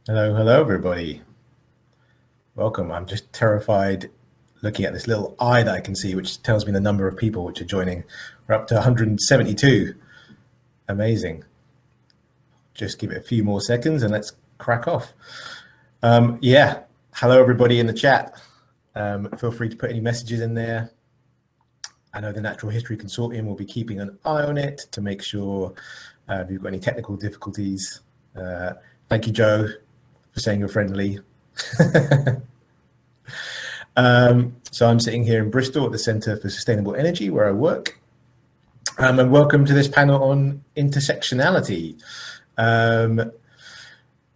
Hello, hello, everybody. Welcome. I'm just terrified looking at this little eye that I can see, which tells me the number of people which are joining. We're up to 172. Amazing. Just give it a few more seconds and let's crack off. Yeah, hello, everybody in the chat. Feel free to put any messages in there. I know the Natural History Consortium will be keeping an eye on it to make sure if you've got any technical difficulties. Thank you, Joe, for saying you're friendly. So I'm sitting here in Bristol at the Centre for Sustainable Energy, where I work. And welcome to this panel on intersectionality.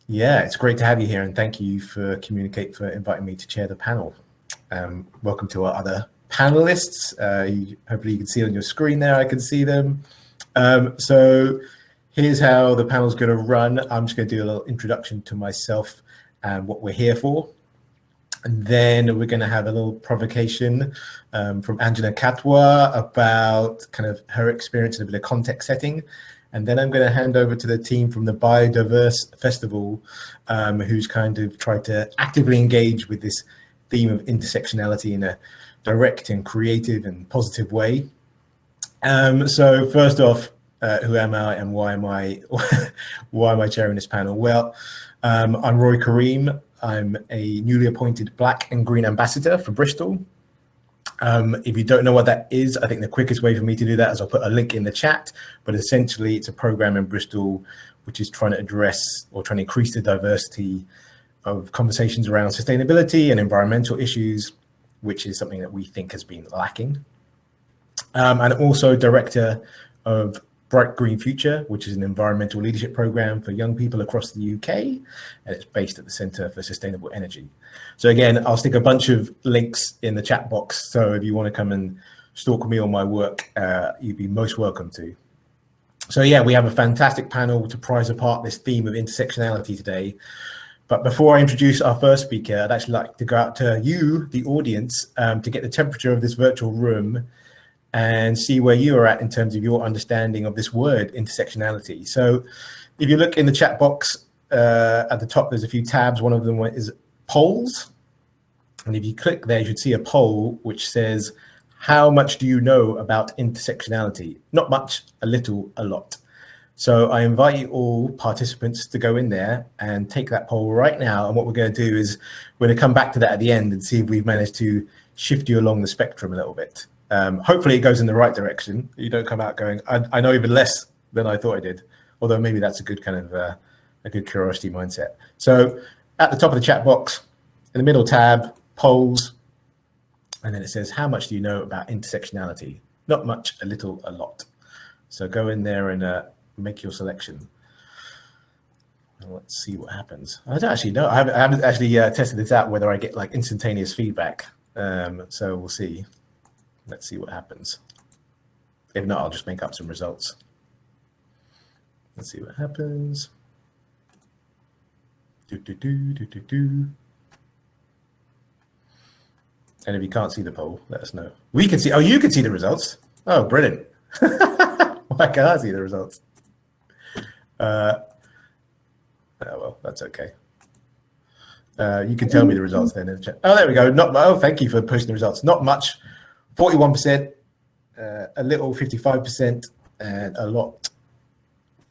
Yeah, it's great to have you here, and thank you for inviting me to chair the panel. Welcome to our other panelists. Hopefully you can see on your screen there, I can see them. So here's how the panel's going to run. I'm just going to do a little introduction to myself and what we're here for. And then we're going to have a little provocation from Anjana Katwa about kind of her experience in a bit of context setting. And then I'm going to hand over to the team from the Biodiverse Festival, who's kind of tried to actively engage with this theme of intersectionality in a direct and creative and positive way. So first off, who am I and why am I chairing this panel? Well, I'm Roy Kareem. I'm a newly appointed Black and Green Ambassador for Bristol. If you don't know what that is, I think the quickest way for me to do that is I'll put a link in the chat, but essentially it's a program in Bristol which is trying to address or trying to increase the diversity of conversations around sustainability and environmental issues, which is something that we think has been lacking. And also director of Bright Green Future, which is an environmental leadership program for young people across the UK, and it's based at the Centre for Sustainable Energy. So again, I'll stick a bunch of links in the chat box, so if you want to come and stalk me on my work, you'd be most welcome to. So yeah, we have a fantastic panel to prize apart this theme of intersectionality today. But before I introduce our first speaker, I'd actually like to go out to you, the audience, to get the temperature of this virtual room and see where you are at in terms of your understanding of this word, intersectionality. So if you look in the chat box at the top, there's a few tabs. One of them is polls. And if you click there, you should see a poll which says, how much do you know about intersectionality? Not much, a little, a lot. So I invite you all participants to go in there and take that poll right now. And what we're going to do is we're going to come back to that at the end and see if we've managed to shift you along the spectrum a little bit. Hopefully it goes in the right direction. You don't come out going, I know even less than I thought I did. Although maybe that's a good kind of a good curiosity mindset. So at the top of the chat box, in the middle tab, polls, and then it says, how much do you know about intersectionality? Not much, a little, a lot. So go in there and make your selection. And let's see what happens. I don't actually know. I haven't actually tested this out, whether I get like instantaneous feedback. So we'll see. Let's see what happens. If not, I'll just make up some results. Let's see what happens. And if you can't see the poll, let us know. We can see. Oh, you can see the results. Oh, brilliant. Why can't I see the results? Oh, well, that's okay. You can tell me the results then in the chat. Oh, there we go. Oh, thank you for posting the results. Not much. 41%, a little 55%, and a lot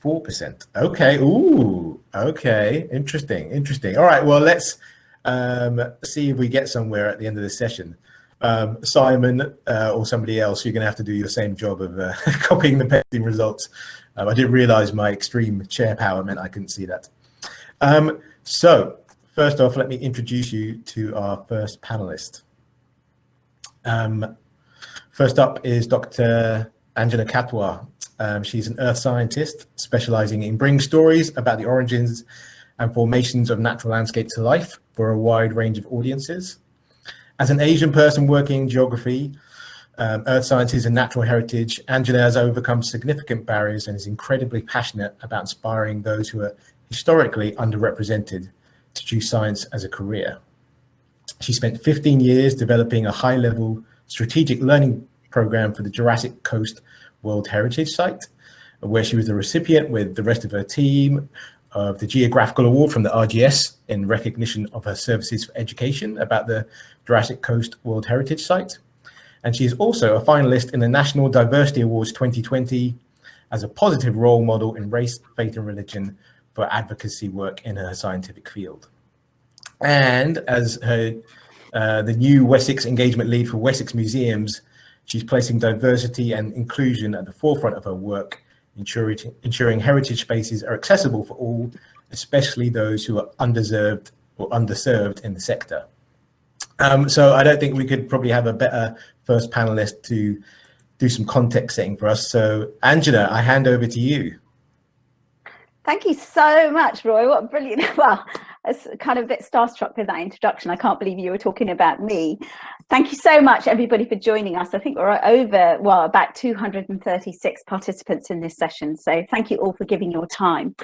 4%. Okay. Ooh. Okay. Interesting. Interesting. All right. Well, let's see if we get somewhere at the end of this session. Simon or somebody else, you're going to have to do your same job of copying the pasting results. I didn't realize my extreme chair power meant I couldn't see that. So first off, let me introduce you to our first panelist. First up is Dr. Anjana Katwa. She's an earth scientist specializing in bringing stories about the origins and formations of natural landscapes to life for a wide range of audiences. As an Asian person working in geography, earth sciences and natural heritage, Anjana has overcome significant barriers and is incredibly passionate about inspiring those who are historically underrepresented to choose science as a career. She spent 15 years developing a high-level strategic learning program for the Jurassic Coast World Heritage Site, where she was the recipient with the rest of her team of the Geographical Award from the RGS in recognition of her services for education about the Jurassic Coast World Heritage Site. And she is also a finalist in the National Diversity Awards 2020 as a positive role model in race, faith, and religion for advocacy work in her scientific field. And as the new Wessex engagement lead for Wessex Museums, she's placing diversity and inclusion at the forefront of her work, ensuring heritage spaces are accessible for all, especially those who are undeserved or underserved in the sector. So I don't think we could probably have a better first panelist to do some context setting for us. So Anjana, I hand over to you. Thank you so much, Roy. What brilliant. Well, I was kind of a bit starstruck with that introduction. I can't believe you were talking about me. Thank you so much, everybody, for joining us. I think we're over, well, about 236 participants in this session. So thank you all for giving your time.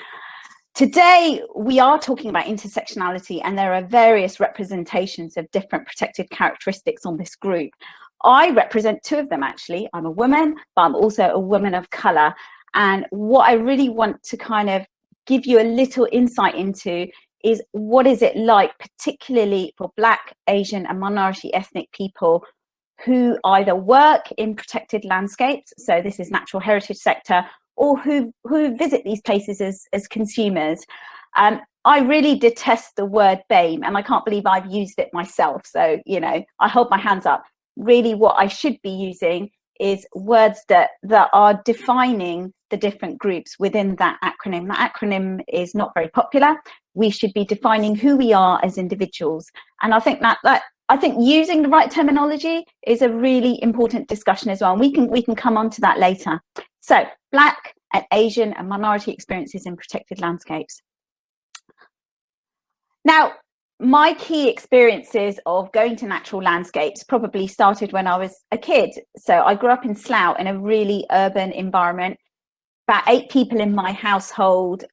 Today, we are talking about intersectionality, and there are various representations of different protected characteristics on this group. I represent two of them, actually. I'm a woman, but I'm also a woman of colour. And what I really want to kind of give you a little insight into is what is it like, particularly for Black, Asian and minority ethnic people who either work in protected landscapes, so this is natural heritage sector, or who visit these places as consumers. I really detest the word BAME, and I can't believe I've used it myself. So, you know, I hold my hands up. Really what I should be using is words that are defining the different groups within that acronym. That acronym is not very popular. We should be defining who we are as individuals. And I think I think using the right terminology is a really important discussion as well. And we can come on to that later. So Black and Asian and minority experiences in protected landscapes. Now, my key experiences of going to natural landscapes probably started when I was a kid. So I grew up in Slough in a really urban environment, about 8 people in my household.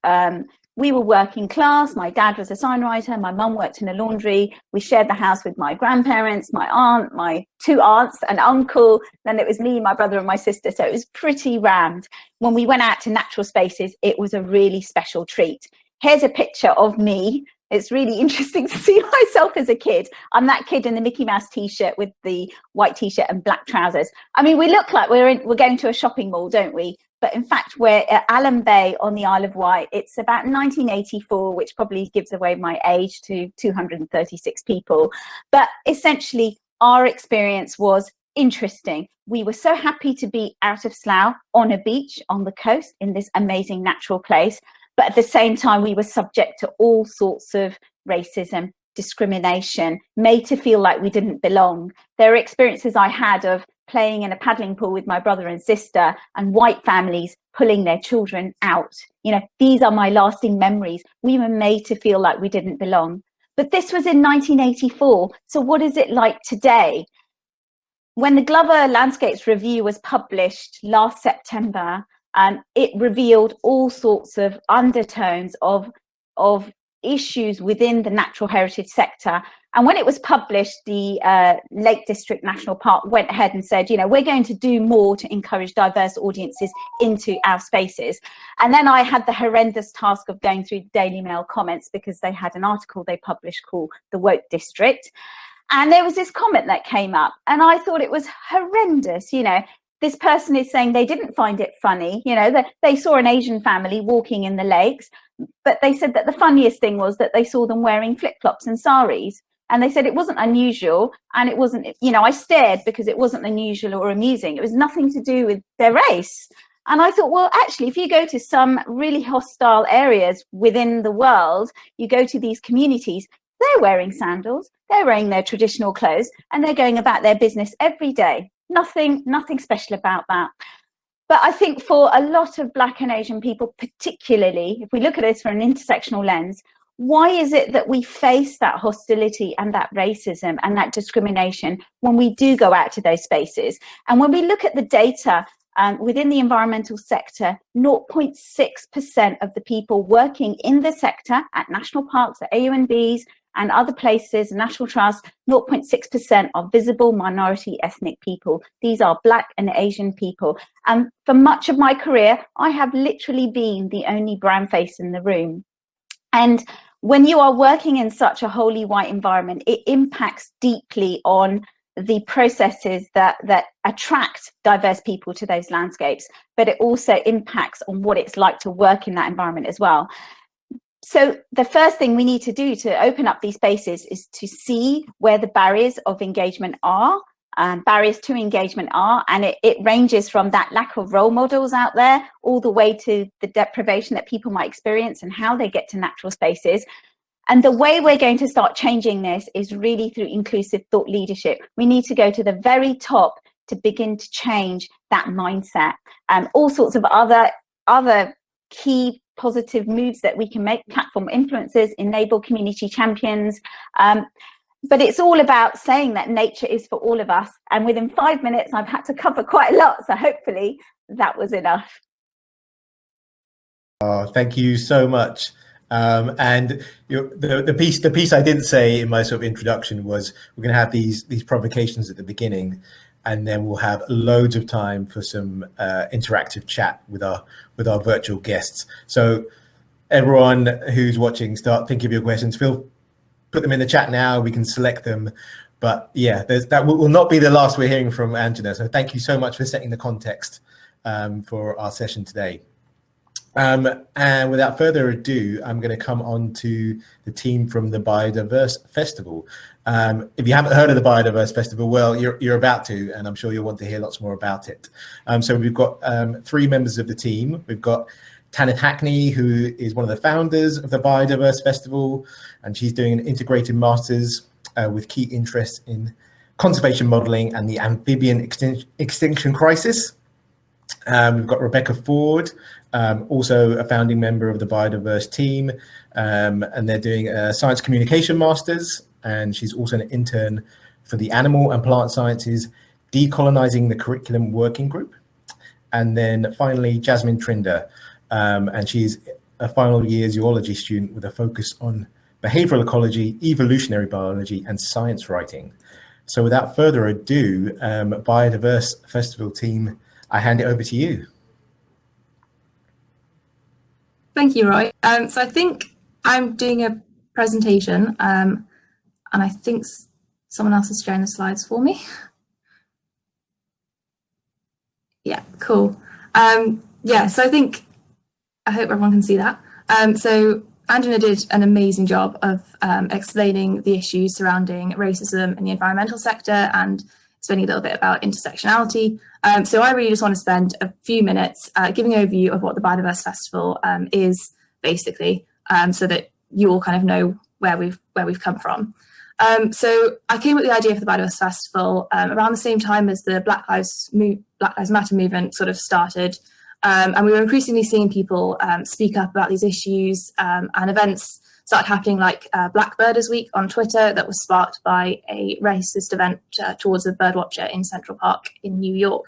We were working class. My dad was a sign writer. My mum worked in a laundry. We shared the house with my grandparents, my aunt, my 2 aunts, an uncle. Then it was me, my brother and my sister. So it was pretty rammed. When we went out to natural spaces, it was a really special treat. Here's a picture of me. It's really interesting to see myself as a kid. I'm that kid in the Mickey Mouse t-shirt with the white t-shirt and black trousers. I mean, we look like we're going to a shopping mall, don't we? But in fact, we're at Allen Bay on the Isle of Wight. It's about 1984, which probably gives away my age to 236 people. But essentially, our experience was interesting. We were so happy to be out of Slough on a beach on the coast in this amazing natural place. But at the same time, we were subject to all sorts of racism, discrimination, made to feel like we didn't belong. There are experiences I had of playing in a paddling pool with my brother and sister and white families pulling their children out. You know, these are my lasting memories. We were made to feel like we didn't belong. But this was in 1984. So what is it like today? When the Glover Landscapes Review was published last September, it revealed all sorts of undertones of issues within the natural heritage sector. And when it was published, the Lake District National Park went ahead and said, you know, we're going to do more to encourage diverse audiences into our spaces. And then I had the horrendous task of going through the Daily Mail comments because they had an article they published called The Woke District. And there was this comment that came up and I thought it was horrendous. You know, this person is saying they didn't find it funny, you know, that they saw an Asian family walking in the lakes, but they said that the funniest thing was that they saw them wearing flip-flops and saris. And they said it wasn't unusual, and it wasn't, you know, I stared because it wasn't unusual or amusing. It was nothing to do with their race. And I thought, well, actually, if you go to some really hostile areas within the world, you go to these communities, they're wearing sandals, they're wearing their traditional clothes, and they're going about their business every day. Nothing special about that. But I think for a lot of Black and Asian people, particularly, if we look at this from an intersectional lens, why is it that we face that hostility and that racism and that discrimination when we do go out to those spaces? And when we look at the data within the environmental sector, 0.6% of the people working in the sector at national parks, at AUNBs and other places, National Trust, 0.6% are visible minority ethnic people. These are Black and Asian people. And for much of my career, I have literally been the only brown face in the room. And when you are working in such a wholly white environment, it impacts deeply on the processes that attract diverse people to those landscapes, but it also impacts on what it's like to work in that environment as well. So the first thing we need to do to open up these spaces is to see where the barriers of engagement are, barriers to engagement are, and it ranges from that lack of role models out there all the way to the deprivation that people might experience and how they get to natural spaces. And the way we're going to start changing this is really through inclusive thought leadership. We need to go to the very top to begin to change that mindset, and all sorts of other key positive moves that we can make: platform influencers, enable community champions. But it's all about saying that nature is for all of us. And within 5 minutes, I've had to cover quite a lot. So hopefully that was enough. Oh, thank you so much. And the piece I didn't say in my sort of introduction was we're going to have these provocations at the beginning, and then we'll have loads of time for some interactive chat with our virtual guests. So everyone who's watching, start thinking of your questions. Put them in the chat now. We can select them. But yeah, that will not be the last we're hearing from Anjana. So thank you so much for setting the context for our session today. And without further ado, I'm going to come on to the team from the Biodiverse Festival. If you haven't heard of the Biodiverse Festival, well, you're about to, and I'm sure you'll want to hear lots more about it. So we've got 3 members of the team. We've got Tanith Hackney, who is one of the founders of the Biodiverse Festival, and she's doing an integrated master's with key interests in conservation modelling and the amphibian extinction crisis. We've got Rebecca Ford, also a founding member of the Biodiverse team, and they're doing a science communication masters, and she's also an intern for the Animal and Plant Sciences Decolonizing the Curriculum Working Group. And then finally, Jasmine Trinder, and she's a final year zoology student with a focus on behavioral ecology, evolutionary biology, and science writing. So without further ado, Biodiverse Festival team, I hand it over to you. Thank you, Roy. So I think I'm doing a presentation, and I think someone else is sharing the slides for me. Yeah, cool. Yeah, so I hope everyone can see that. So Anjana did an amazing job of explaining the issues surrounding racism in the environmental sector and explaining a little bit about intersectionality. So I really just want to spend a few minutes giving an overview of what the Biodiverse Festival is, basically, so that you all kind of know where we've come from. So I came up with the idea for the Biodiverse Festival around the same time as the Black Lives Matter movement sort of started. And we were increasingly seeing people speak up about these issues, and events started happening like Black Birders Week on Twitter that was sparked by a racist event towards a birdwatcher in Central Park in New York.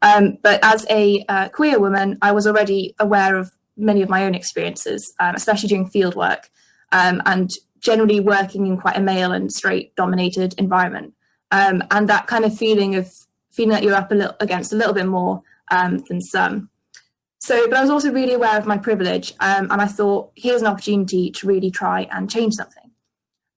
But as a queer woman, I was already aware of many of my own experiences, especially during field work, and generally working in quite a male and straight dominated environment. And that kind of feeling that you're up against a little bit more than some. But I was also really aware of my privilege, and I thought, here's an opportunity to really try and change something.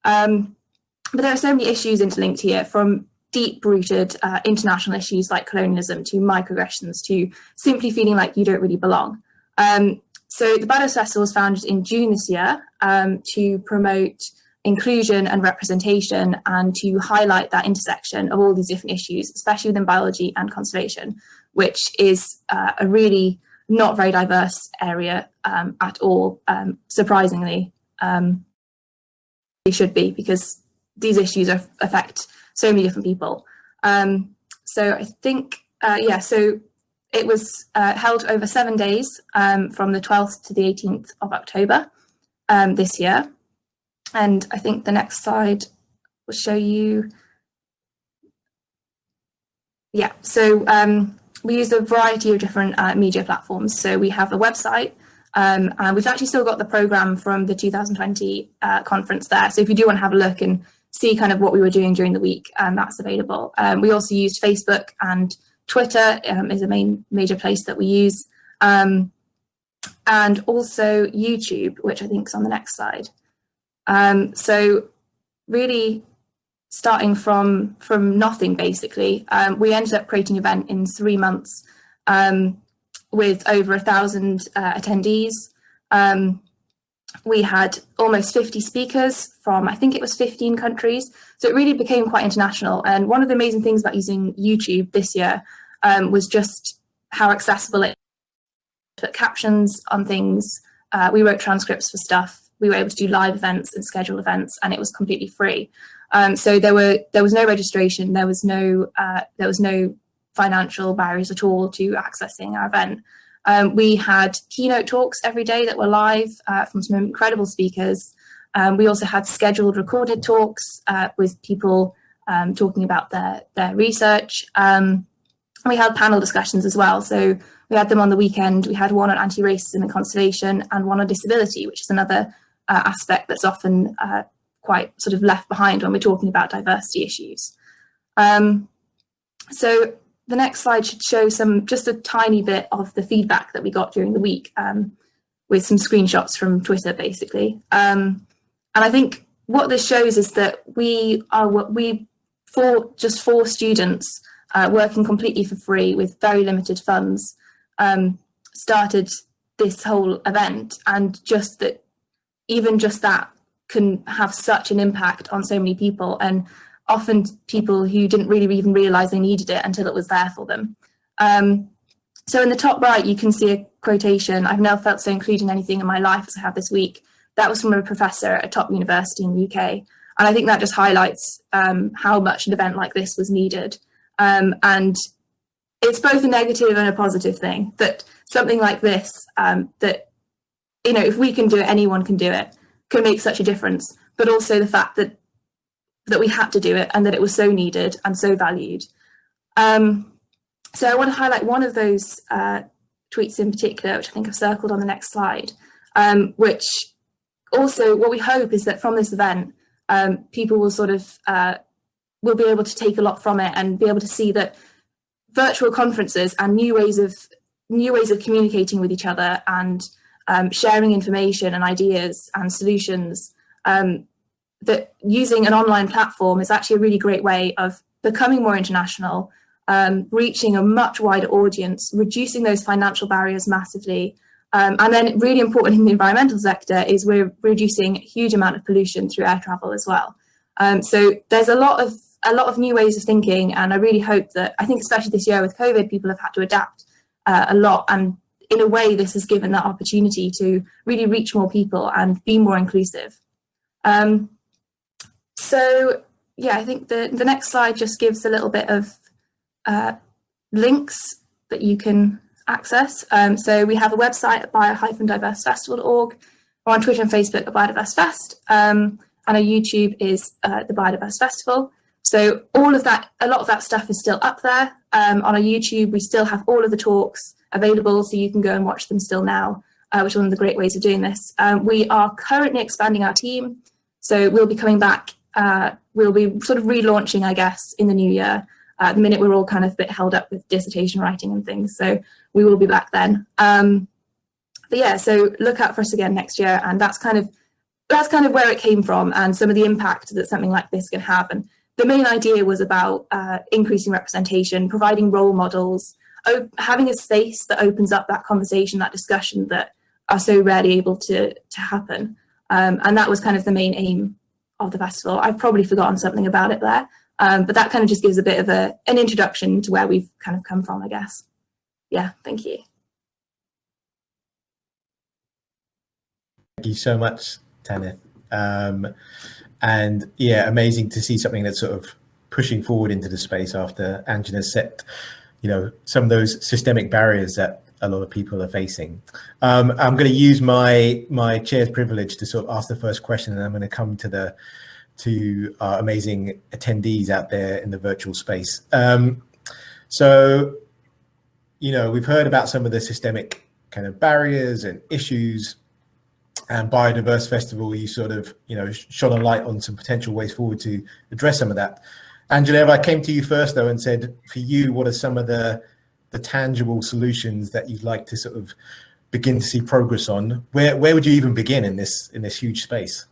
But there are so many issues interlinked here, from deep-rooted international issues like colonialism to microaggressions to simply feeling like you don't really belong. So the Biodiverse Festival was founded in June this year to promote inclusion and representation and to highlight that intersection of all these different issues, especially within biology and conservation, which is a really not very diverse area at all, surprisingly. They should be, because these issues affect so many different people. So I think, yeah, so it was held over 7 days from the 12th to the 18th of October this year. And I think the next slide will show you. Yeah, so we use a variety of different media platforms. So we have a website, and we've actually still got the programme from the 2020 conference there. So if you do want to have a look and see kind of what we were doing during the week, that's available. We also used Facebook, and Twitter is a major place that we use. and also YouTube, which I think is on the next slide. So really starting from nothing, basically, we ended up creating an event in 3 months with over 1,000 attendees. We had almost 50 speakers from, I think it was 15 countries. So it really became quite international. And one of the amazing things about using YouTube this year was just how accessible it put captions on things. We wrote transcripts for stuff. We were able to do live events and schedule events, and it was completely free. So there was no registration. There was no financial barriers at all to accessing our event. We had keynote talks every day that were live from some incredible speakers. We also had scheduled recorded talks with people talking about their research. We had panel discussions as well. So we had them on the weekend. We had one on anti-racism and conservation and one on disability, which is another aspect that's often quite sort of left behind when we're talking about diversity issues. So the next slide should show just a tiny bit of the feedback that we got during the week with some screenshots from Twitter, basically. And I think what this shows is that just four students working completely for free with very limited funds started this whole event, and just that, even just that can have such an impact on so many people, and often people who didn't really even realize they needed it until it was there for them. So in the top right, you can see a quotation: "I've never felt so included in anything in my life as I have this week." That was from a professor at a top university in the UK. And I think that just highlights how much an event like this was needed. And it's both a negative and a positive thing, that something like this, that, you know, if we can do it, anyone can do it, can make such a difference. But also the fact that we had to do it and that it was so needed and so valued. So I want to highlight one of those tweets in particular, which I think I've circled on the next slide, which also, what we hope is that from this event, people will sort of will be able to take a lot from it and be able to see that virtual conferences and new ways of communicating with each other and sharing information and ideas and solutions, that using an online platform is actually a really great way of becoming more international, reaching a much wider audience, reducing those financial barriers massively. And then really important in the environmental sector is we're reducing a huge amount of pollution through air travel as well. So there's a lot of new ways of thinking, and I really hope that, I think especially this year with COVID, people have had to adapt a lot, and in a way this has given that opportunity to really reach more people and be more inclusive. So yeah, I think the next slide just gives a little bit of links that you can access. So we have a website at bio-diversefestival.org. We're on Twitter and Facebook at BioDiverseFest, and our YouTube is the BioDiverse Festival. So all of that, a lot of that stuff is still up there. On our YouTube, we still have all of the talks available, so you can go and watch them still now, which is one of the great ways of doing this. We are currently expanding our team, so we'll be coming back. We'll be sort of relaunching, I guess, in the new year. At the minute, we're all kind of a bit held up with dissertation writing and things, so we will be back then. But yeah, so look out for us again next year, and that's kind of where it came from, and some of the impact that something like this can have. And the main idea was about increasing representation, providing role models, having a space that opens up that conversation, that discussion that are so rarely able to happen. And that was kind of the main aim of the festival. I've probably forgotten something about it there, but that kind of just gives a bit of an introduction to where we've kind of come from, I guess. Yeah, thank you. Thank you so much, Tanith. And yeah, amazing to see something that's sort of pushing forward into the space after Anjana set, you know, some of those systemic barriers that a lot of people are facing. I'm going to use my chair's privilege to sort of ask the first question, and I'm going to come to our amazing attendees out there in the virtual space. So, you know, we've heard about some of the systemic kind of barriers and issues, and BioDiverse Festival, you sort of, you know, shone a light on some potential ways forward to address some of that. Angela, if I came to you first though and said, for you, what are some of the tangible solutions that you'd like to sort of begin to see progress on, where would you even begin in this huge space?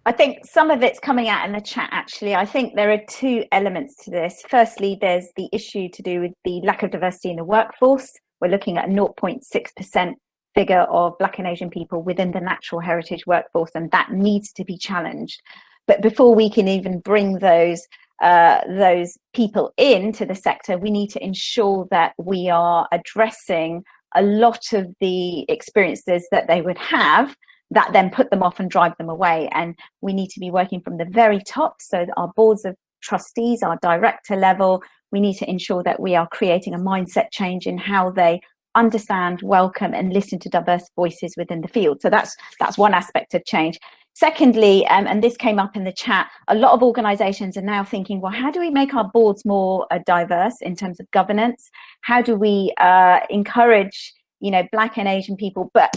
I think some of it's coming out in the chat, actually. I think there are two elements to this. Firstly, there's the issue to do with the lack of diversity in the workforce. We're looking at a 0.6% figure of Black and Asian people within the natural heritage workforce, and that needs to be challenged. But before we can even bring those people into the sector, we need to ensure that we are addressing a lot of the experiences that they would have that then put them off and drive them away. And we need to be working from the very top, so that our boards of trustees, our director level, we need to ensure that we are creating a mindset change in how they understand, welcome and listen to diverse voices within the field. So that's one aspect of change. Secondly, and this came up in the chat, a lot of organizations are now thinking, well, how do we make our boards more diverse in terms of governance? How do we encourage, Black and Asian people? But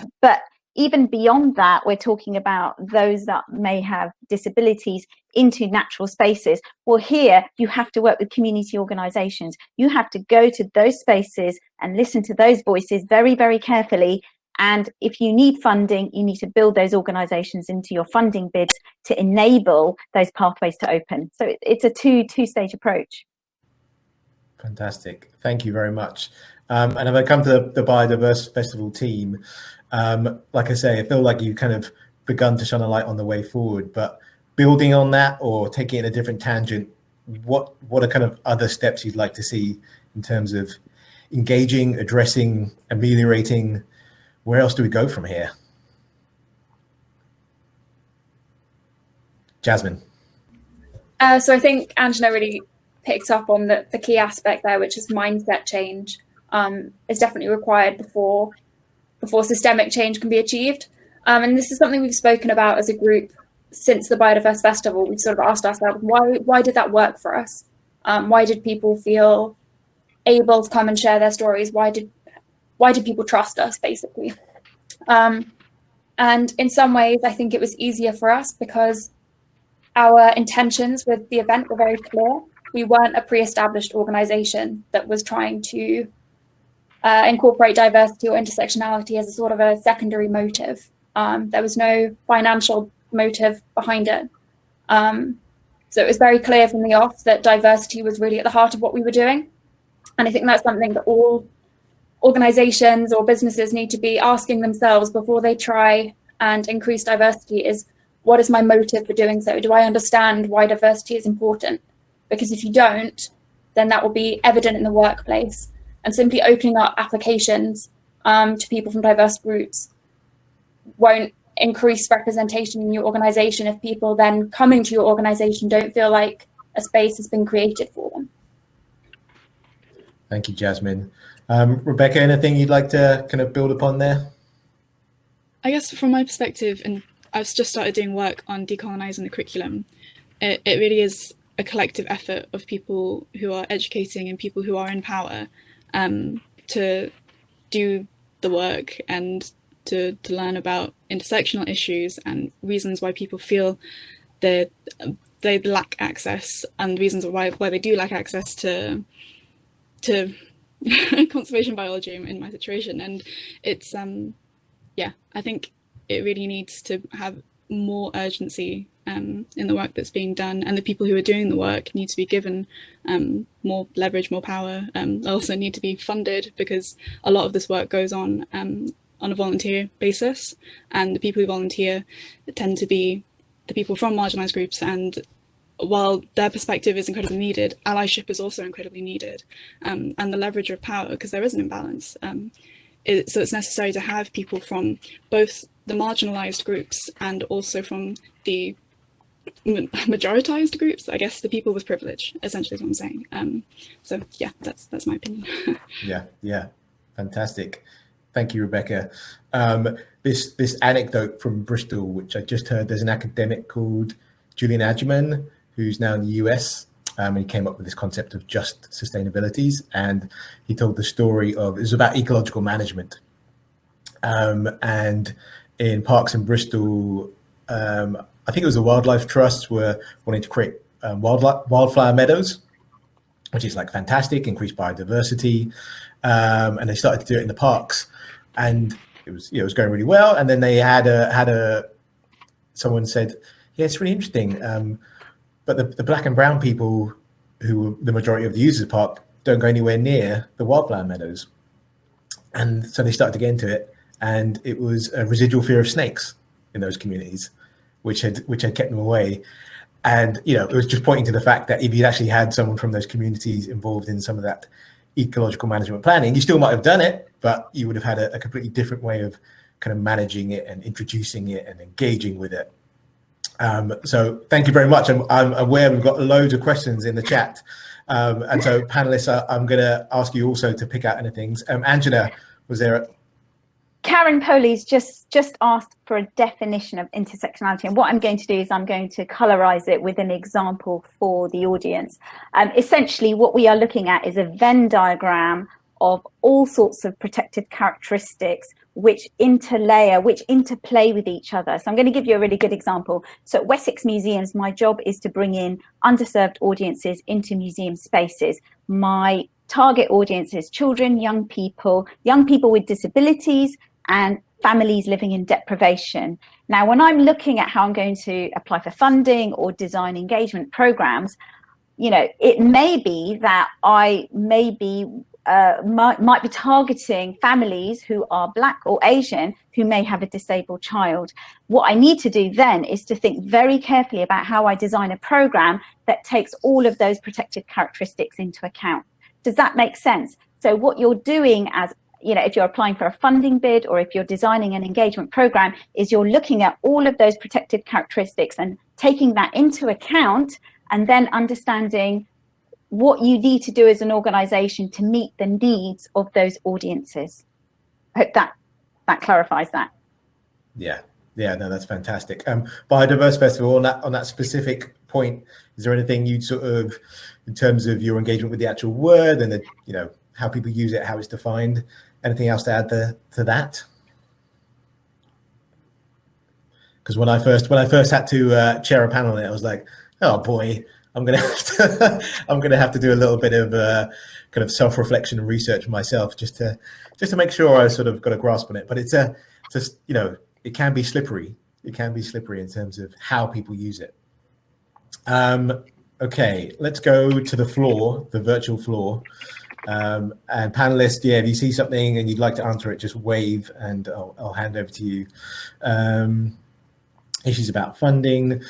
even beyond that, we're talking about those that may have disabilities into natural spaces. Well, here you have to work with community organizations. You have to go to those spaces and listen to those voices very, very carefully. And if you need funding, you need to build those organizations into your funding bids to enable those pathways to open. So it's a two-stage approach. Fantastic. Thank you very much. And if I come to the Biodiverse Festival team, like I say, I feel like you've kind of begun to shine a light on the way forward, but building on that or taking it in a different tangent, what are kind of other steps you'd like to see in terms of engaging, addressing, ameliorating? Where else do we go from here? Jasmine. So I think Angela really picked up on the key aspect there, which is mindset change is definitely required before systemic change can be achieved. And this is something we've spoken about as a group since the Biodiverse Festival. We've sort of asked ourselves, why did that work for us? Why did people feel able to come and share their stories? Why did people trust us, basically? And in some ways, I think it was easier for us because our intentions with the event were very clear. We weren't a pre-established organization that was trying to incorporate diversity or intersectionality as a sort of a secondary motive. There was no financial motive behind it. So it was very clear from the off that diversity was really at the heart of what we were doing. And I think that's something that all organizations or businesses need to be asking themselves before they try and increase diversity is, what is my motive for doing so? Do I understand why diversity is important? Because if you don't, then that will be evident in the workplace. And simply opening up applications to people from diverse groups won't increase representation in your organization if people then coming to your organization don't feel like a space has been created for them. Thank you, Jasmine. Rebecca, anything you'd like to kind of build upon there? I guess from my perspective, and I've just started doing work on decolonizing the curriculum, it really is a collective effort of people who are educating and people who are in power to do the work and to learn about intersectional issues and reasons why people feel that they lack access and reasons why they do lack access to conservation biology in my situation. And it's I think it really needs to have more urgency in the work that's being done, and the people who are doing the work need to be given more leverage, more power. They also need to be funded, because a lot of this work goes on a volunteer basis, and the people who volunteer tend to be the people from marginalized groups. And while their perspective is incredibly needed, allyship is also incredibly needed, and the leverage of power, because there is an imbalance. So it's necessary to have people from both the marginalized groups and also from the majoritized groups, I guess, the people with privilege, essentially is what I'm saying. So yeah, that's my opinion. Yeah, fantastic. Thank you, Rebecca. This anecdote from Bristol, which I just heard, there's an academic called Julian Adjaman, who's now in the US. He came up with this concept of just sustainabilities, and he told the story of, it was about ecological management. And in parks in Bristol, I think it was the Wildlife Trust were wanting to create wildflower meadows, which is like fantastic, increased biodiversity. And they started to do it in the parks. and it was going really well. And then they had someone said, yeah, it's really interesting, but the black and brown people, who were the majority of the users of the park, don't go anywhere near the wildflower meadows. And so they started to get into it, and it was a residual fear of snakes in those communities, which had kept them away. And it was just pointing to the fact that if you'd actually had someone from those communities involved in some of that ecological management planning, you still might have done it, but you would have had a completely different way of kind of managing it and introducing it and engaging with it. So thank you very much. I'm aware we've got loads of questions in the chat. And so panelists, I'm going to ask you also to pick out any things. Angela, was there Karen Poley's just asked for a definition of intersectionality, and what I'm going to do is I'm going to colorize it with an example for the audience. Essentially, what we are looking at is a Venn diagram of all sorts of protected characteristics which interlayer, which interplay with each other. So I'm going to give you a really good example. So at Wessex Museums, my job is to bring in underserved audiences into museum spaces. My target audience is children, young people with disabilities, and families living in deprivation. Now, when I'm looking at how I'm going to apply for funding or design engagement programs, it may be that I might be targeting families who are Black or Asian who may have a disabled child. What I need to do then is to think very carefully about how I design a program that takes all of those protected characteristics into account. Does that make sense? So what you're doing as if you're applying for a funding bid or if you're designing an engagement program, is you're looking at all of those protected characteristics and taking that into account, and then understanding what you need to do as an organization to meet the needs of those audiences. I hope that clarifies that. Yeah, no, that's fantastic. Biodiverse Festival, on that specific point, is there anything you'd sort of, in terms of your engagement with the actual word and how people use it, how it's defined, anything else to add to that? Because when I first had to chair a panel on it, I was like, oh boy, I'm gonna have to do a little bit of kind of self-reflection and research myself just to make sure I sort of got a grasp on it. But it's just it can be slippery. It can be slippery in terms of how people use it. Okay, let's go to the floor, the virtual floor. And panelists, if you see something and you'd like to answer it, just wave and I'll hand over to you. Issues about funding.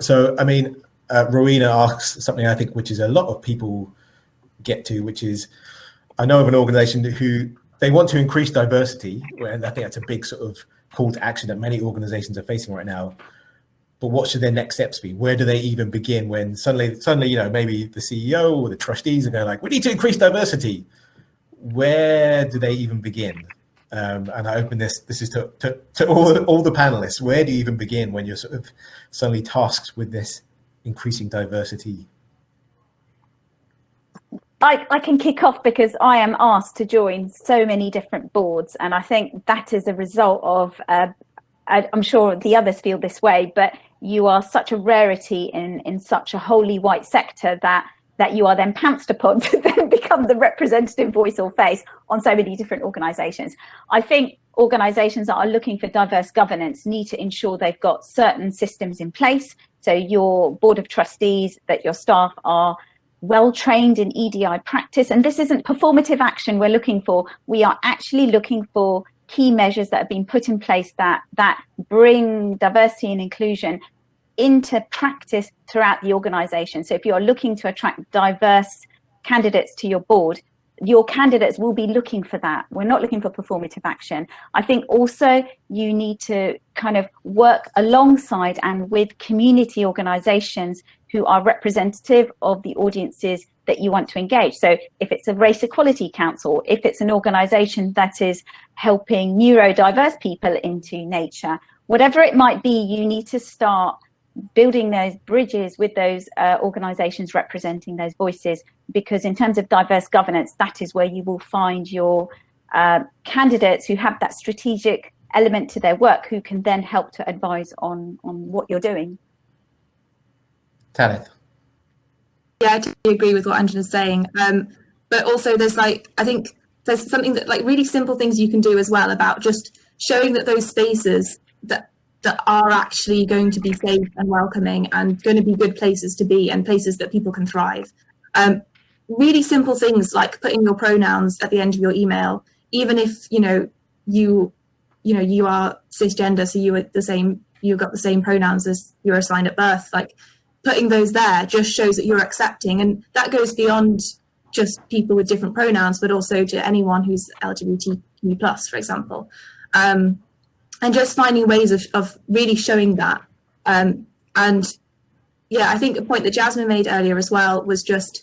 So, I mean, Rowena asks something I think which is a lot of people get to, which is, I know of an organization who they want to increase diversity, and I think that's a big sort of call to action that many organizations are facing right now. But what should their next steps be? Where do they even begin when suddenly, maybe the CEO or the trustees are going like, we need to increase diversity. Where do they even begin? And I open this is to all the panelists. Where do you even begin when you're sort of suddenly tasked with this increasing diversity? I can kick off because I am asked to join so many different boards, and I think that is a result of I'm sure the others feel this way, but you are such a rarity in such a wholly white sector that you are then pounced upon to then become the representative voice or face on so many different organizations. I think organizations that are looking for diverse governance need to ensure they've got certain systems in place. So your board of trustees, that your staff are well trained in EDI practice. And this isn't performative action we're looking for. We are actually looking for key measures that have been put in place that bring diversity and inclusion into practice throughout the organization. So if you're looking to attract diverse candidates to your board, your candidates will be looking for that. We're not looking for performative action. I think also you need to kind of work alongside and with community organizations who are representative of the audiences that you want to engage. So if it's a race equality council, if it's an organization that is helping neurodiverse people into nature, whatever it might be, you need to start building those bridges with those organizations representing those voices, because in terms of diverse governance, that is where you will find your candidates who have that strategic element to their work, who can then help to advise on what you're doing. Tanith. Yeah, I totally agree with what Angela's saying. But also there's I think there's something that, like, really simple things you can do as well about just showing that those spaces that are actually going to be safe and welcoming and going to be good places to be and places that people can thrive. Really simple things like putting your pronouns at the end of your email, even if you are cisgender, so you've got the same pronouns as you're assigned at birth. Like, putting those there just shows that you're accepting, and that goes beyond just people with different pronouns, but also to anyone who's LGBTQ plus, for example. And just finding ways of really showing that. And yeah, I think the point that Jasmine made earlier as well was just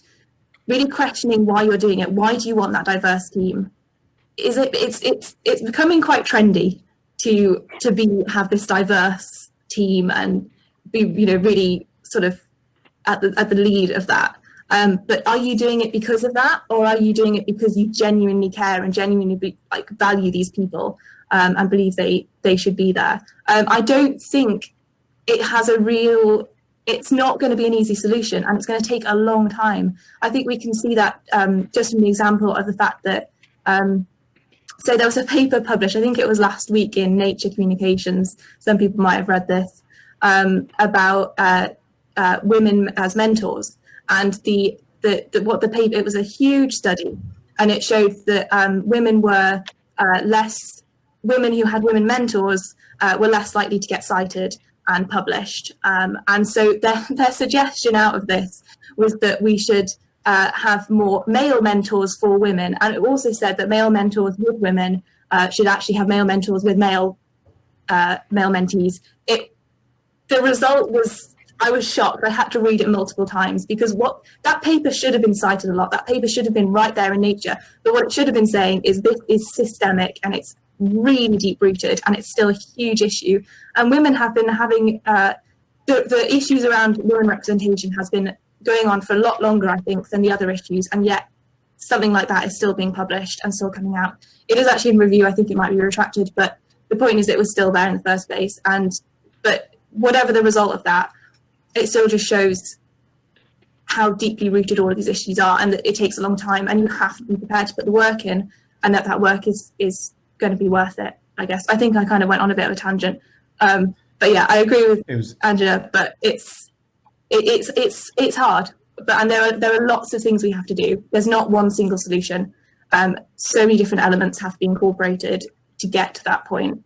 really questioning why you're doing it. Why do you want that diverse team? It's becoming quite trendy to have this diverse team and be really sort of at the lead of that. But are you doing it because of that, or are you doing it because you genuinely care and genuinely value these people and believe they should be there? I don't think it has it's not going to be an easy solution, and it's going to take a long time. I think we can see that just from the example of the fact that so there was a paper published, I think it was last week, in Nature Communications. Some people might have read this, about women as mentors. And what the paper, it was a huge study, and it showed that women who had women mentors were less likely to get cited and published. And so their suggestion out of this was that we should have more male mentors for women. And it also said that male mentors with women should actually have male mentors with male mentees. The result was, I was shocked. I had to read it multiple times, because what that paper should have been cited a lot. That paper should have been right there in Nature. But what it should have been saying is this is systemic, and it's really deep rooted, and it's still a huge issue. And women have been having the issues around women representation has been going on for a lot longer, I think, than the other issues. And yet something like that is still being published and still coming out. It is actually in review. I think it might be retracted, but the point is it was still there in the first place. But whatever the result of that, it still just shows how deeply rooted all of these issues are, and that it takes a long time, and you have to be prepared to put the work in, and that work is going to be worth it, I guess. I think I kind of went on a bit of a tangent. But yeah, I agree with Angela, but it's hard. And there are lots of things we have to do. There's not one single solution. So many different elements have to be incorporated to get to that point.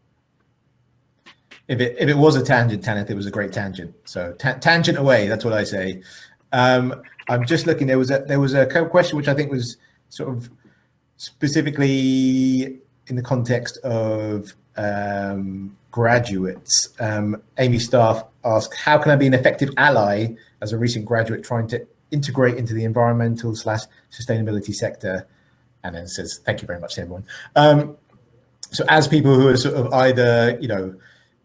If it was a tangent, Tanith, it was a great tangent. So tangent away. That's what I say. I'm just looking. There was a question which I think was sort of specifically in the context of graduates. Amy Staff asked, "How can I be an effective ally as a recent graduate trying to integrate into the environmental/sustainability sector?" And then says, "Thank you very much to everyone." So as people who are sort of either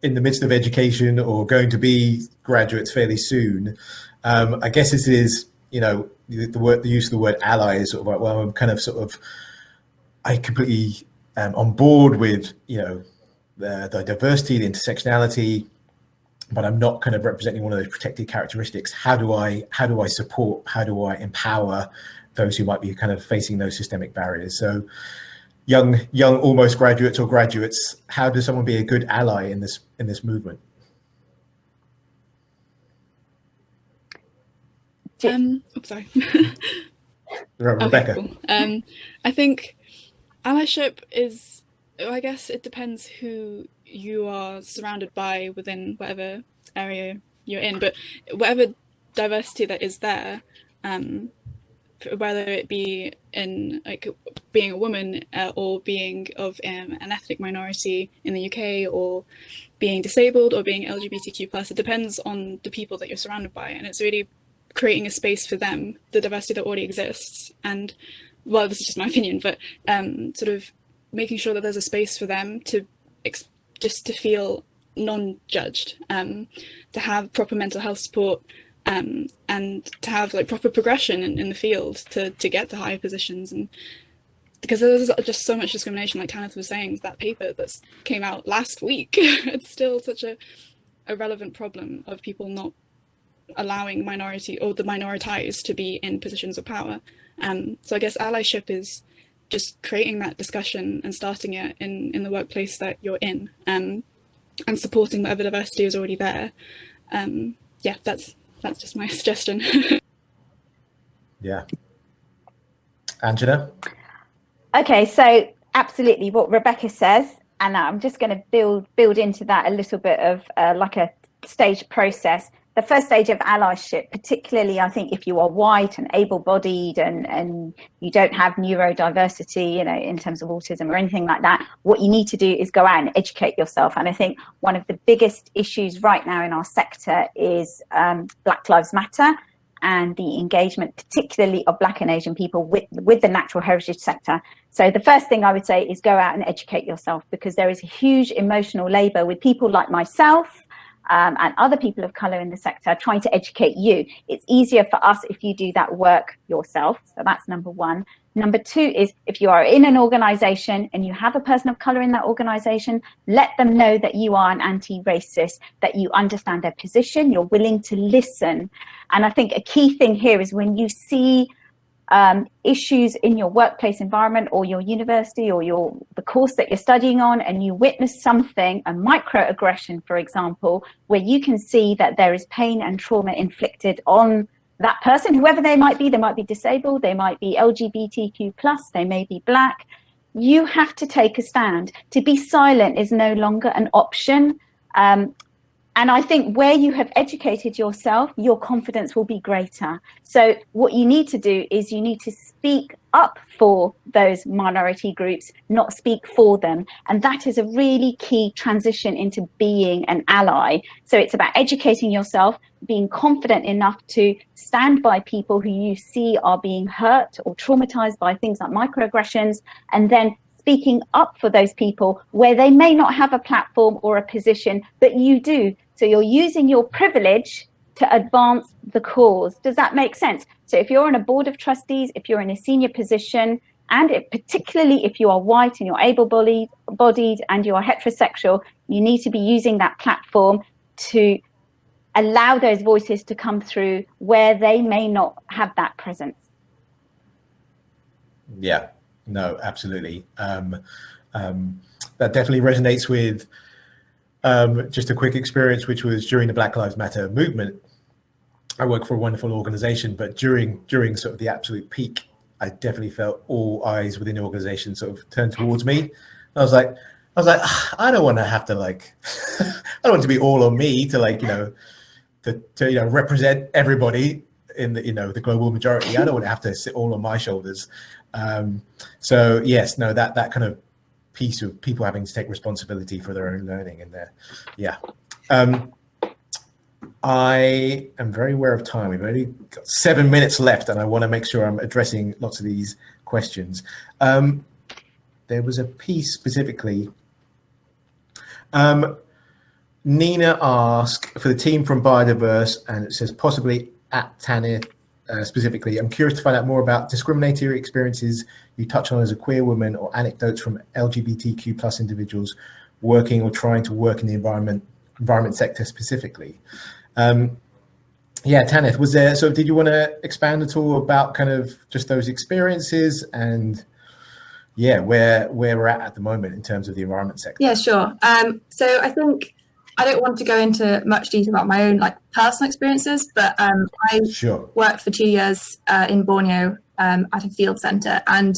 in the midst of education or going to be graduates fairly soon, I guess this is, the use of the word ally is sort of like, well, I'm kind of I completely on board with, the diversity, the intersectionality, but I'm not kind of representing one of those protected characteristics. How do I support, how do I empower those who might be kind of facing those systemic barriers? So young almost graduates or graduates, how does someone be a good ally in this movement? Sorry. Rebecca. Okay, cool. I think allyship is, I guess it depends who you are surrounded by within whatever area you're in, but whatever diversity that is there, whether it be in being a woman or being of an ethnic minority in the UK, or being disabled or being LGBTQ+, it depends on the people that you're surrounded by, and it's really creating a space for them, the diversity that already exists. And well, this is just my opinion, but sort of making sure that there's a space for them to just to feel non-judged, to have proper mental health support, and to have proper progression in the field to get to higher positions. And because there's just so much discrimination, like Tanith was saying, with that paper that came out last week. It's still such a relevant problem of people not allowing minority or the minoritized to be in positions of power. So I guess allyship is just creating that discussion and starting it in the workplace that you're in, and supporting whatever diversity is already there. Yeah, that's just my suggestion. Yeah. Angela? Okay, so absolutely what Rebecca says, and I'm just going to build into that a little bit of like a stage process. The first stage of allyship, particularly I think if you are white and able-bodied and you don't have neurodiversity, you know, in terms of autism or anything like that, what you need to do is go out and educate yourself. And I think one of the biggest issues right now in our sector is Black Lives Matter and the engagement, particularly of Black and Asian people with the natural heritage sector. So the first thing I would say is go out and educate yourself, because there is a huge emotional labor with people like myself and other people of color in the sector trying to educate you. It's easier for us if you do that work yourself. So that's number one. Number two is, if you are in an organization and you have a person of color in that organization, let them know that you are an anti-racist, that you understand their position, you're willing to listen. And I think a key thing here is when you see issues in your workplace environment or your university or the course that you're studying on, and you witness something, a microaggression, for example, where you can see that there is pain and trauma inflicted on that person, whoever they might be disabled, they might be LGBTQ+, they may be Black. You have to take a stand. To be silent is no longer an option. And I think where you have educated yourself, your confidence will be greater. So what you need to do is you need to speak up for those minority groups, not speak for them. And that is a really key transition into being an ally. So it's about educating yourself, being confident enough to stand by people who you see are being hurt or traumatized by things like microaggressions, and then speaking up for those people where they may not have a platform or a position, but you do. So you're using your privilege to advance the cause. Does that make sense? So if you're on a board of trustees, if you're in a senior position, and particularly if you are white and you're able-bodied and you are heterosexual, you need to be using that platform to allow those voices to come through where they may not have that presence. Yeah, no, absolutely. That definitely resonates with just a quick experience, which was during the Black Lives Matter movement. I work for a wonderful organization, but during sort of the absolute peak, I definitely felt all eyes within the organization sort of turn towards me. I was like, I don't want to have to like, I don't want it to be all on me to like, to represent everybody in the, the global majority. I don't want to have to sit all on my shoulders. So yes, no, that kind of piece of people having to take responsibility for their own learning and yeah. I am very aware of time. We've only got 7 minutes left, and I want to make sure I'm addressing lots of these questions. There was a piece specifically. Nina asked for the team from Biodiverse, and it says possibly at Tanith specifically. I'm curious to find out more about discriminatory experiences you touch on as a queer woman, or anecdotes from LGBTQ+ individuals working or trying to work in the environment sector specifically. Yeah, Tanith, was there, so did you want to expand at all about kind of just those experiences and yeah, where we're at the moment in terms of the environment sector? Yeah, sure. So I think I don't want to go into much detail about my own like personal experiences, but I worked for 2 years in Borneo at a field centre, and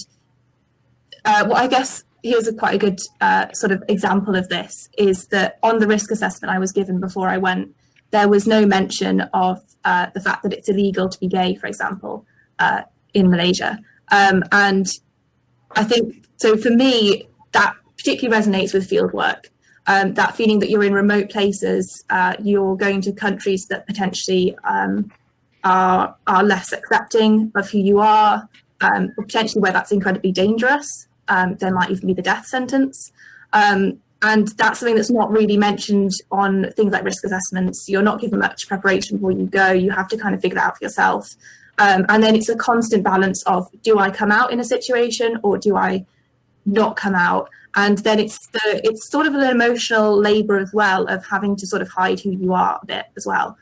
what I guess here's quite a good sort of example of this is that on the risk assessment I was given before I went, there was no mention of the fact that it's illegal to be gay, for example, in Malaysia. And I think, so for me, that particularly resonates with field work. That feeling that you're in remote places, you're going to countries that potentially are less accepting of who you are, or potentially where that's incredibly dangerous. There might even be the death sentence. And that's something that's not really mentioned on things like risk assessments. You're not given much preparation before you go. You have to kind of figure it out for yourself. And then it's a constant balance of, do I come out in a situation or do I not come out? And then it's sort of an emotional labor as well of having to sort of hide who you are a bit as well.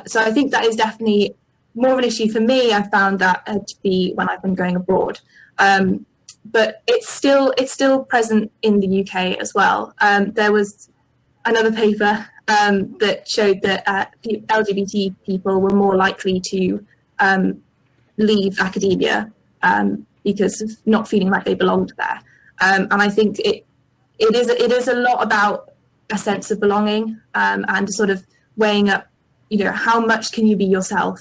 So I think that is definitely more of an issue for me. I found that to be when I've been going abroad. but it's still present in the UK as well. There was another paper that showed that LGBT people were more likely to leave academia because of not feeling like they belonged there. And I think it is a lot about a sense of belonging and sort of weighing up, how much can you be yourself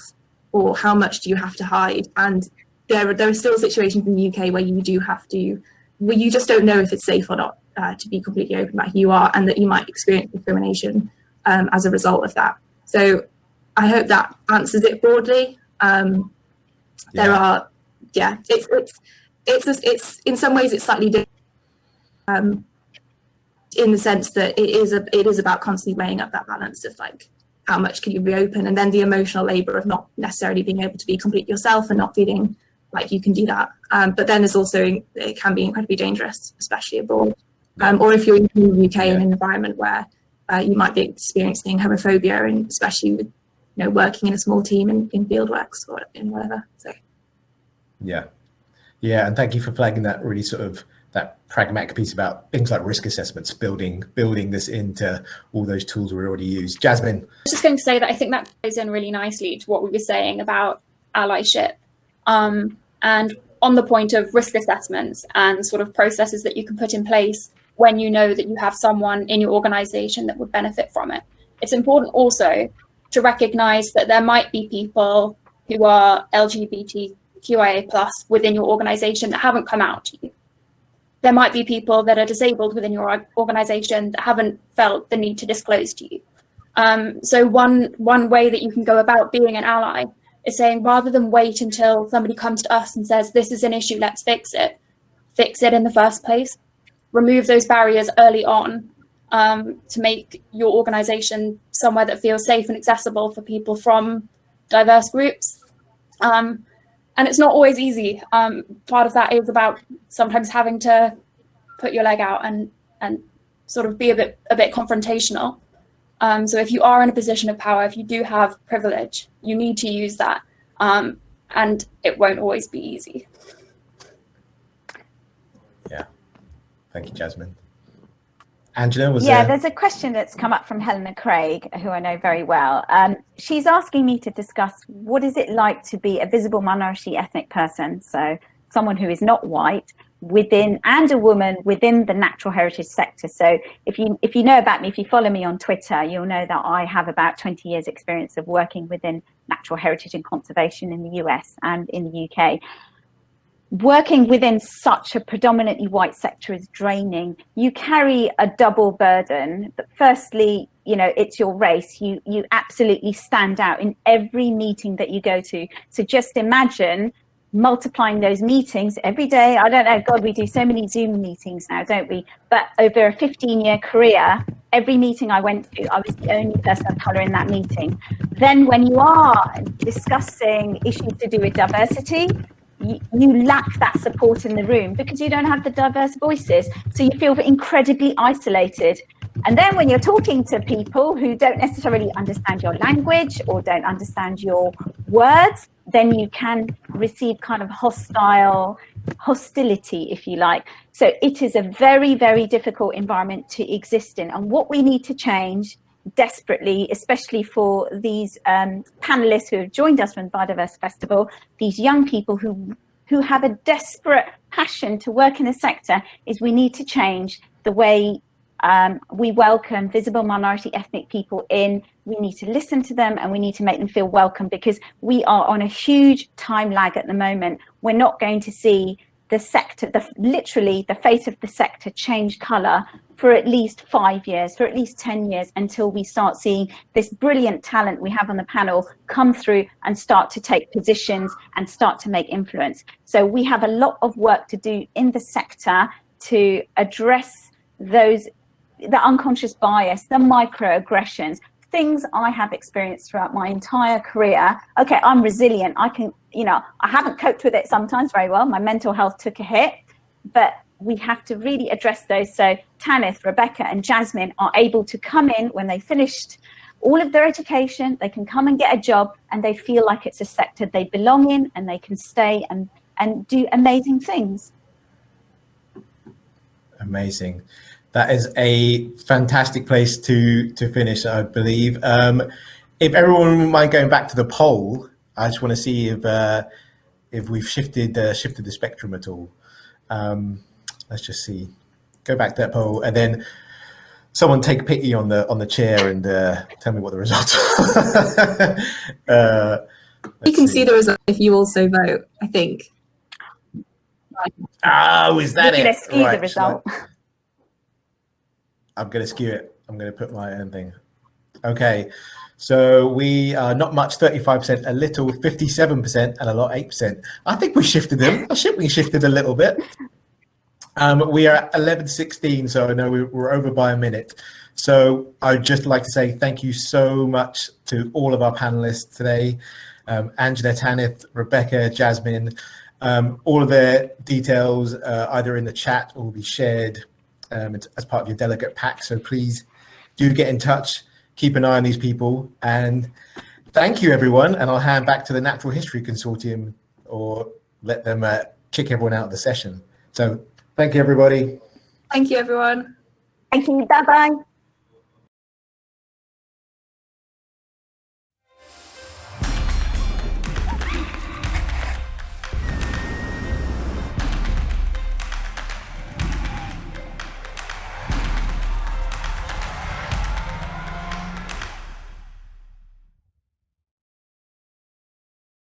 or how much do you have to hide? And there are still situations in the UK where you just don't know if it's safe or not to be completely open about who you are, and that you might experience discrimination as a result of that. So I hope that answers it broadly. There are, it's in some ways it's slightly different in the sense that it is about constantly weighing up that balance of like, how much can you be open, and then the emotional labor of not necessarily being able to be complete yourself and not feeling like you can do that. But then there's also, it can be incredibly dangerous, especially abroad. Or if you're in the UK in an environment where you might be experiencing homophobia, and especially with working in a small team in fieldworks or in whatever. So yeah, and thank you for flagging that really sort of that pragmatic piece about things like risk assessments, building this into all those tools we already use. Jasmine. I was just going to say that I think that goes in really nicely to what we were saying about allyship. And on the point of risk assessments and sort of processes that you can put in place when you know that you have someone in your organization that would benefit from it. It's important also to recognize that there might be people who are LGBTQIA+ within your organization that haven't come out to you. There might be people that are disabled within your organization that haven't felt the need to disclose to you. So one way that you can go about being an ally is saying, rather than wait until somebody comes to us and says, this is an issue, let's fix it in the first place. Remove those barriers early on to make your organization somewhere that feels safe and accessible for people from diverse groups. And it's not always easy. Part of that is about sometimes having to put your leg out and sort of be a bit confrontational. So if you are in a position of power, if you do have privilege, you need to use that. And it won't always be easy. Yeah. Thank you, Jasmine. Angela, there's a question that's come up from Helena Craig, who I know very well. She's asking me to discuss what is it like to be a visible minority ethnic person, so someone who is not white, and a woman within the natural heritage sector. So if you know about me, if you follow me on Twitter, you'll know that I have about 20 years experience of working within natural heritage and conservation in the US and in the UK. Working within such a predominantly white sector is draining. You carry a double burden. But firstly, it's your race. You absolutely stand out in every meeting that you go to. So just imagine multiplying those meetings every day. I don't know, God, we do so many Zoom meetings now, don't we? But over a 15-year career, every meeting I went to, I was the only person of colour in that meeting. Then when you are discussing issues to do with diversity, you lack that support in the room because you don't have the diverse voices. So you feel incredibly isolated. And then when you're talking to people who don't necessarily understand your language or don't understand your words, then you can receive kind of hostility, if you like. So it is a very, very difficult environment to exist in. And what we need to change desperately, especially for these panelists who have joined us from Biodiverse Festival, these young people who have a desperate passion to work in the sector, is we need to change the way we welcome visible minority ethnic people in. We need to listen to them and we need to make them feel welcome, because we are on a huge time lag at the moment. We're not going to see the sector, literally the face of the sector change colour for at least 5 years, for at least 10 years, until we start seeing this brilliant talent we have on the panel come through and start to take positions and start to make influence. So we have a lot of work to do in the sector to address the unconscious bias, the microaggressions, things I have experienced throughout my entire career. Okay, I'm resilient. I haven't coped with it sometimes very well. My mental health took a hit, but we have to really address those. So Tanith, Rebecca and Jasmine are able to come in when they finished all of their education, they can come and get a job and they feel like it's a sector they belong in and they can stay and do amazing things. Amazing. That is a fantastic place to finish, I believe. If everyone wouldn't mind going back to the poll, I just want to see if we've shifted the spectrum at all. Let's just see. Go back to that poll, and then someone take pity on the chair and tell me what the results are. You can see the result if you also vote, I think. Oh, is that You're it? going to skew Right, the result. I'm going to skew it. I'm going to put my own thing. Okay, so we are not much, 35%, a little, 57%, and a lot, 8%. I think we shifted them. I think we shifted a little bit. We are at 11:16, so I know we're over by a minute. So I'd just like to say thank you so much to all of our panelists today. Angela, Tanith, Rebecca, Jasmine, all of their details either in the chat or will be shared as part of your delegate pack. So please do get in touch, keep an eye on these people, and thank you everyone. And I'll hand back to the Natural History Consortium or let them kick everyone out of the session. So thank you everybody. Thank you, everyone. Thank you. Bye-bye.